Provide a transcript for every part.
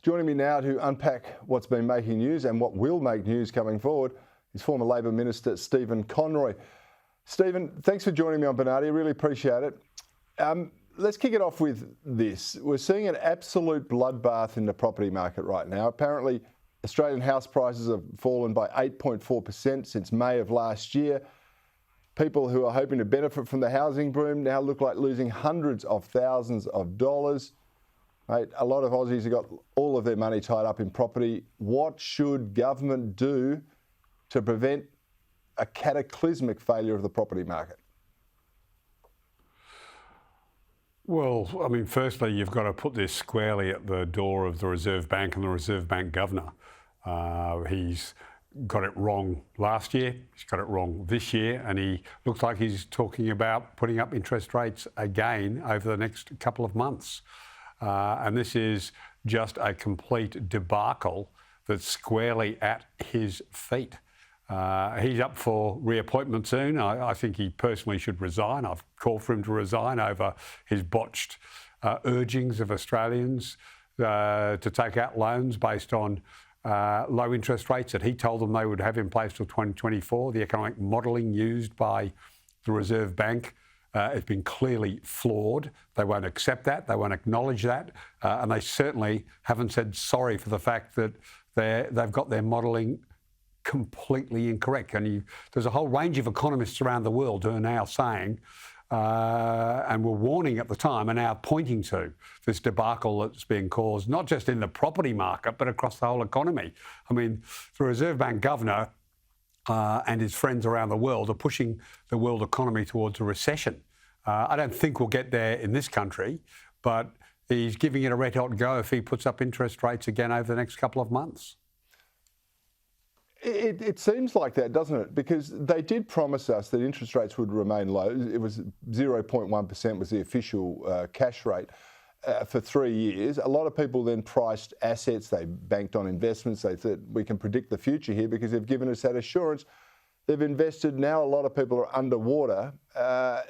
Joining me now to unpack what's been making news and what will make news coming forward is former Labor Minister Stephen Conroy. Stephen, thanks for joining me on Bernardi. I really appreciate it. Let's kick it off with this. We're seeing an absolute bloodbath in the property market right now. Apparently, Australian house prices have fallen by 8.4% since May of last year. People who are hoping to benefit from the housing boom now look like losing hundreds of thousands of dollars. Mate, a lot of Aussies have got all of their money tied up in property. What should government do to prevent a cataclysmic failure of the property market? Well, I mean, firstly, you've got to put this squarely at the door of the Reserve Bank and the Reserve Bank Governor. He's got it wrong last year, he's got it wrong this year, and he looks like he's talking about putting up interest rates again over the next couple of months. And this is just a complete debacle that's squarely at his feet. He's up for reappointment soon. I think he personally should resign. I've called for him to resign over his botched urgings of Australians to take out loans based on low interest rates that he told them they would have in place till 2024. The economic modelling used by the Reserve Bank has been clearly flawed. They won't accept that. They won't acknowledge that. And they certainly haven't said sorry for the fact that they've got their modelling completely incorrect. And there's a whole range of economists around the world who are now saying, and were warning at the time, are now pointing to this debacle that's being caused, not just in the property market, but across the whole economy. I mean, the Reserve Bank Governor and his friends around the world are pushing the world economy towards a recession. I don't think we'll get there in this country, but he's giving it a red-hot go if he puts up interest rates again over the next couple of months. It seems like that, doesn't it? Because they did promise us that interest rates would remain low. It was 0.1% was the official cash rate for 3 years. A lot of people then priced assets. They banked on investments. They thought, we can predict the future here because they've given us that assurance. They've invested. Now a lot of people are underwater.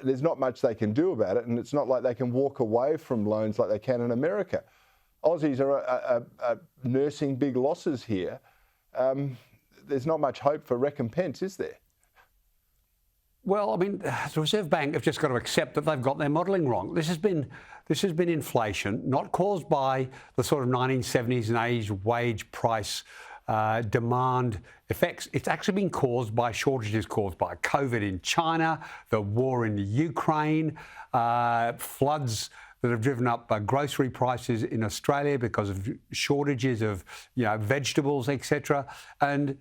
There's not much they can do about it, and it's not like they can walk away from loans like they can in America. Aussies are nursing big losses here. There's not much hope for recompense, is there? Well, I mean, the Reserve Bank have just got to accept that they've got their modelling wrong. This has been inflation, not caused by the sort of 1970s and 80s wage price demand effects. It's actually been caused by shortages caused by COVID in China, the war in the Ukraine, floods that have driven up grocery prices in Australia because of shortages of, vegetables, etc. And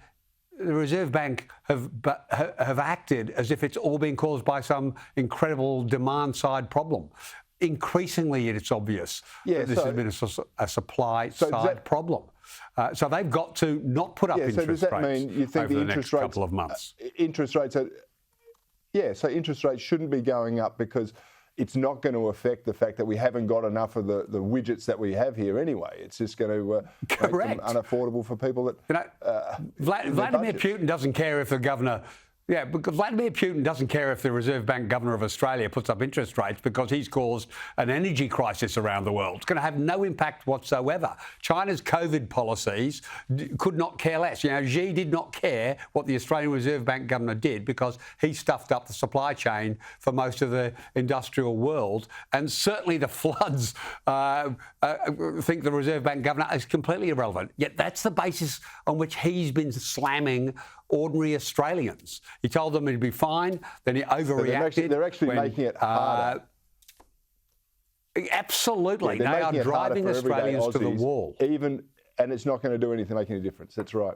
the Reserve Bank have acted as if it's all been caused by some incredible demand-side problem. Increasingly, it's obvious that this has been a supply-side problem. So they've got to not put up interest rates. So does that mean you think the interest rates, couple of months? Interest rates are, so interest rates shouldn't be going up because it's not going to affect the fact that we haven't got enough of the widgets that we have here anyway. It's just going to make them unaffordable for people that... Vladimir Putin doesn't care if the governor... Yeah, because Vladimir Putin doesn't care if the Reserve Bank Governor of Australia puts up interest rates because he's caused an energy crisis around the world. It's going to have no impact whatsoever. China's COVID policies could not care less. Xi did not care what the Australian Reserve Bank Governor did because he stuffed up the supply chain for most of the industrial world. And certainly the floods think the Reserve Bank Governor is completely irrelevant. Yet that's the basis on which he's been slamming ordinary Australians. He told them it'd be fine, then he overreacted. They're actually making it harder. Absolutely. They are driving Australians to the wall. And it's not going to do anything, make any difference. That's right.